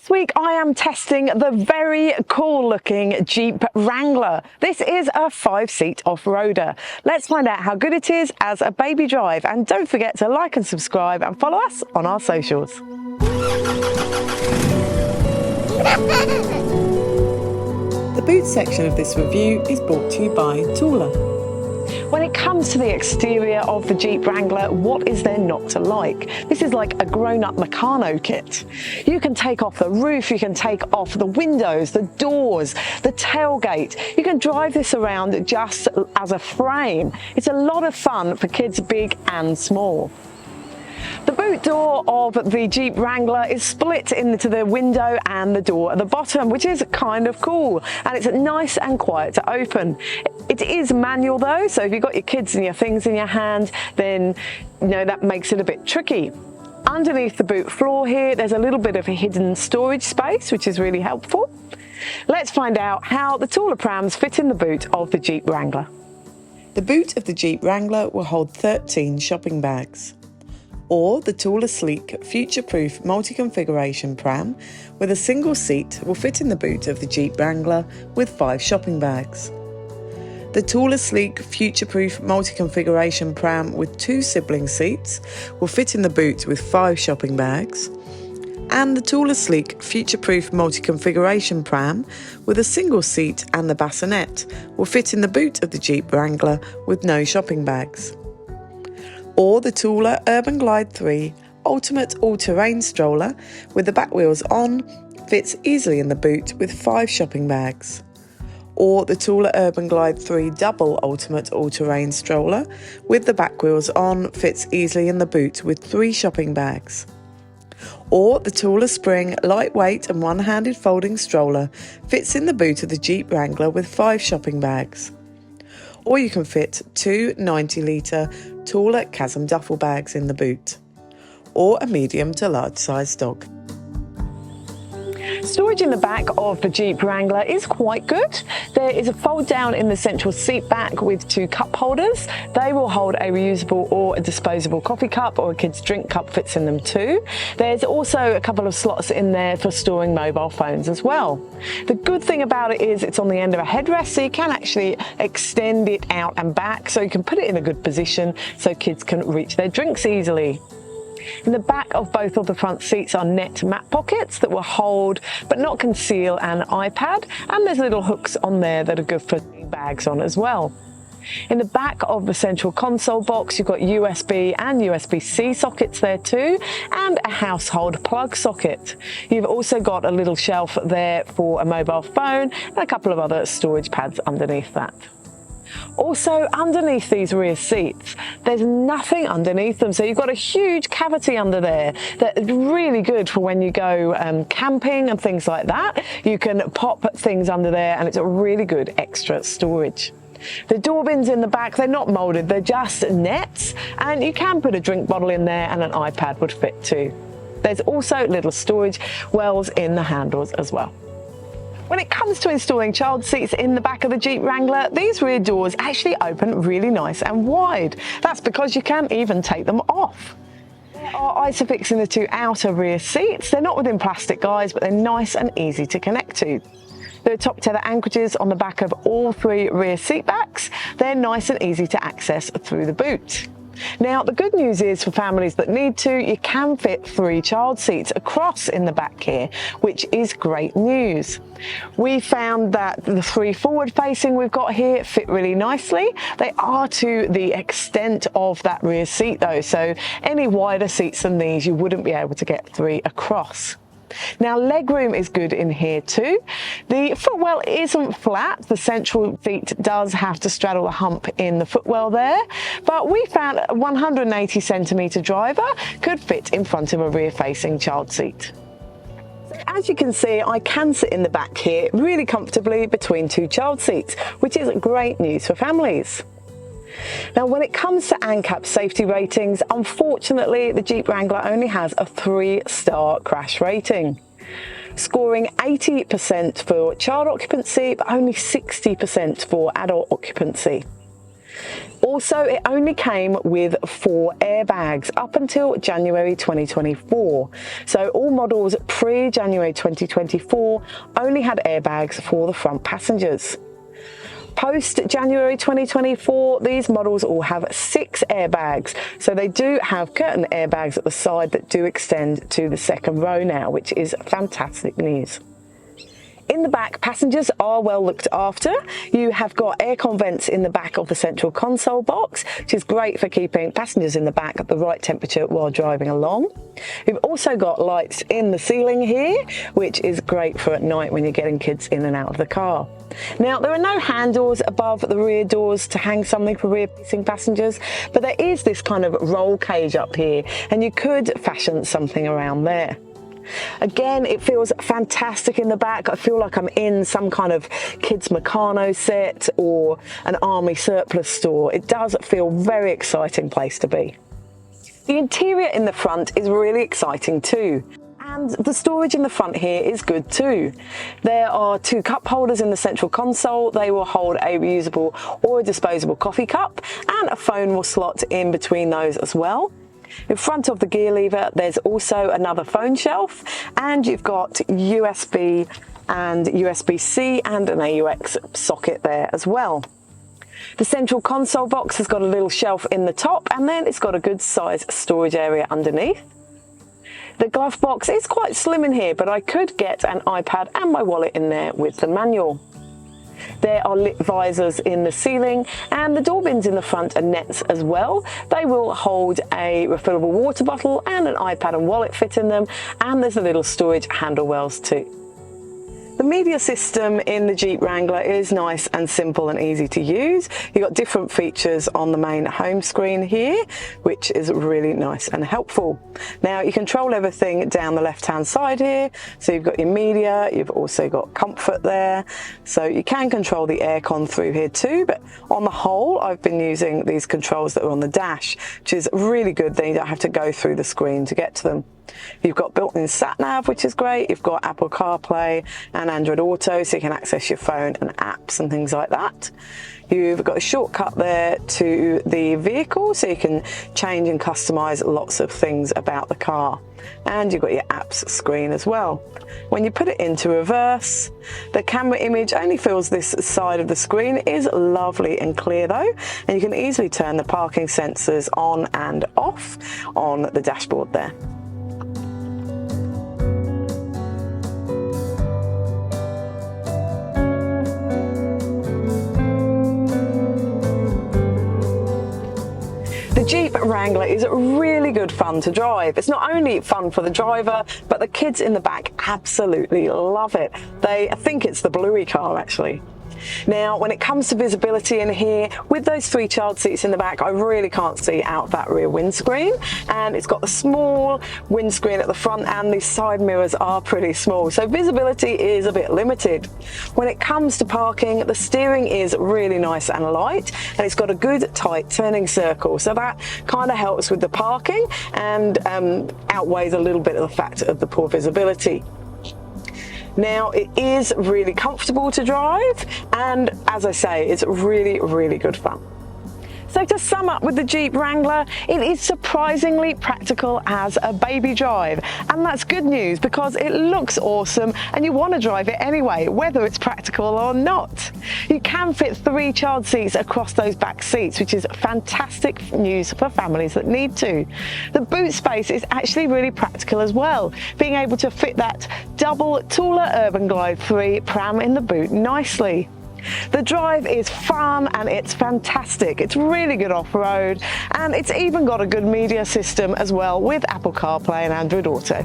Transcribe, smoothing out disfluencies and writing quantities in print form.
This week I am testing the very cool looking Jeep Wrangler. This is a 5-seat off-roader. Let's find out how good it is as a baby drive, and don't forget to like and subscribe and follow us on our socials. The boot section of this review is brought to you by Thule. When it comes to the exterior of the Jeep Wrangler, what is there not to like? This is like a grown-up Meccano kit. You can take off the roof, you can take off the windows, the doors, the tailgate. You can drive this around just as a frame. It's a lot of fun for kids big and small. The boot door of the Jeep Wrangler is split into the window and the door at the bottom, which is kind of cool, and it's nice and quiet to open. It is manual though, so if you've got your kids and your things in your hand, then that makes it a bit tricky. Underneath the boot floor here, there's a little bit of a hidden storage space, which is really helpful. Let's find out how the Thule prams fit in the boot of the Jeep Wrangler. The boot of the Jeep Wrangler will hold 13 shopping bags. Or the Thule sleek, future-proof multi-configuration pram with a single seat will fit in the boot of the Jeep Wrangler with 5 shopping bags. The Thule sleek, future-proof multi-configuration pram with 2 sibling seats will fit in the boot with 5 shopping bags. And the Thule sleek, future-proof multi-configuration pram with a single seat and the bassinet will fit in the boot of the Jeep Wrangler with no shopping bags. Or the Thule Urban Glide 3 Ultimate All-Terrain Stroller with the back wheels on fits easily in the boot with 5 shopping bags. Or the Thule Urban Glide 3 Double Ultimate All-Terrain Stroller with the back wheels on fits easily in the boot with 3 shopping bags. Or the Thule Spring Lightweight and One-Handed Folding Stroller fits in the boot of the Jeep Wrangler with 5 shopping bags. Or you can fit 2 90-litre Thule Chasm duffel bags in the boot, or a medium to large size dog. Storage in the back of the Jeep Wrangler is quite good. There is a fold down in the central seat back with 2 cup holders. They will hold a reusable or a disposable coffee cup, or a kid's drink cup fits in them too. There's also a couple of slots in there for storing mobile phones as well. The good thing about it is it's on the end of a headrest, so you can actually extend it out and back, so you can put it in a good position so kids can reach their drinks easily. In the back of both of the front seats are net mat pockets that will hold but not conceal an iPad, and there's little hooks on there that are good for bags on as well. In the back of the central console box, you've got USB and USB-C sockets there too, and a household plug socket. You've also got a little shelf there for a mobile phone and a couple of other storage pads underneath that. Also, underneath these rear seats, there's nothing underneath them, so you've got a huge cavity under there that's really good for when you go camping and things like that. You can pop things under there, and it's a really good extra storage. The door bins in the back, they're not moulded, they're just nets, and you can put a drink bottle in there and an iPad would fit too. There's also little storage wells in the handles as well. When it comes to installing child seats in the back of the Jeep Wrangler, these rear doors actually open really nice and wide. That's because you can even take them off. There are ISOFIX in the 2 outer rear seats. They're not within plastic guys, but they're nice and easy to connect to. There are top tether anchorages on the back of all 3 rear seat backs. They're nice and easy to access through the boot. Now, the good news is for families that need to, you can fit 3 child seats across in the back here, which is great news. We found that the 3 forward facing we've got here fit really nicely. They are to the extent of that rear seat though, so any wider seats than these, you wouldn't be able to get 3 across. Now, legroom is good in here too. The footwell isn't flat. The central seat does have to straddle the hump in the footwell there, but we found a 180 centimetre driver could fit in front of a rear-facing child seat. As you can see, I can sit in the back here really comfortably between 2 child seats, which is great news for families. Now, when it comes to ANCAP safety ratings, unfortunately, the Jeep Wrangler only has a 3-star crash rating, scoring 80% for child occupancy, but only 60% for adult occupancy. Also, it only came with 4 airbags up until January 2024. So all models pre-January 2024 only had airbags for the front passengers. Post-January 2024, these models all have 6 airbags. So they do have curtain airbags at the side that do extend to the second row now, which is fantastic news. In the back, passengers are well looked after. You have got aircon vents in the back of the central console box, which is great for keeping passengers in the back at the right temperature while driving along. You've also got lights in the ceiling here, which is great for at night when you're getting kids in and out of the car. Now, there are no handles above the rear doors to hang something for rear-facing passengers, but there is this kind of roll cage up here, and you could fashion something around there. Again, it feels fantastic in the back. I feel like I'm in some kind of kids Meccano set or an army surplus store. It does feel a very exciting place to be. The interior in the front is really exciting too. And the storage in the front here is good too. There are 2 cup holders in the central console. They will hold a reusable or a disposable coffee cup, and a phone will slot in between those as well. In front of the gear lever, there's also another phone shelf, and you've got USB and USB-C and an AUX socket there as well. The central console box has got a little shelf in the top, and then it's got a good size storage area underneath. The glove box is quite slim in here, but I could get an iPad and my wallet in there with the manual. There are lit visors in the ceiling, and the door bins in the front are nets as well. They will hold a refillable water bottle, and an iPad and wallet fit in them, and there's a little storage handle wells too. The media system in the Jeep Wrangler is nice and simple and easy to use. You've got different features on the main home screen here, which is really nice and helpful. Now, you control everything down the left-hand side here. So you've got your media, you've also got comfort there. So you can control the aircon through here too, but on the whole, I've been using these controls that are on the dash, which is really good. Then you don't have to go through the screen to get to them. You've got built-in sat-nav, which is great. You've got Apple CarPlay and Android Auto, so you can access your phone and apps and things like that. You've got a shortcut there to the vehicle, so you can change and customize lots of things about the car. And you've got your apps screen as well. When you put it into reverse, the camera image only fills this side of the screen. It is lovely and clear though, and you can easily turn the parking sensors on and off on the dashboard there. The Jeep Wrangler is really good fun to drive. It's not only fun for the driver, but the kids in the back absolutely love it. They think it's the Bluey car actually. Now, when it comes to visibility in here, with those 3 child seats in the back, I really can't see out that rear windscreen. And it's got the small windscreen at the front, and the side mirrors are pretty small. So visibility is a bit limited. When it comes to parking, the steering is really nice and light, and it's got a good tight turning circle. So that kind of helps with the parking and outweighs a little bit of the fact of the poor visibility. Now, it is really comfortable to drive, and as I say, it's really, really good fun. So to sum up with the Jeep Wrangler, it is surprisingly practical as a baby drive. And that's good news because it looks awesome and you want to drive it anyway, whether it's practical or not. You can fit 3 child seats across those back seats, which is fantastic news for families that need to. The boot space is actually really practical as well, being able to fit that double Thule Urban Glide 3 pram in the boot nicely. The drive is fun and it's fantastic. It's really good off-road, and it's even got a good media system as well with Apple CarPlay and Android Auto.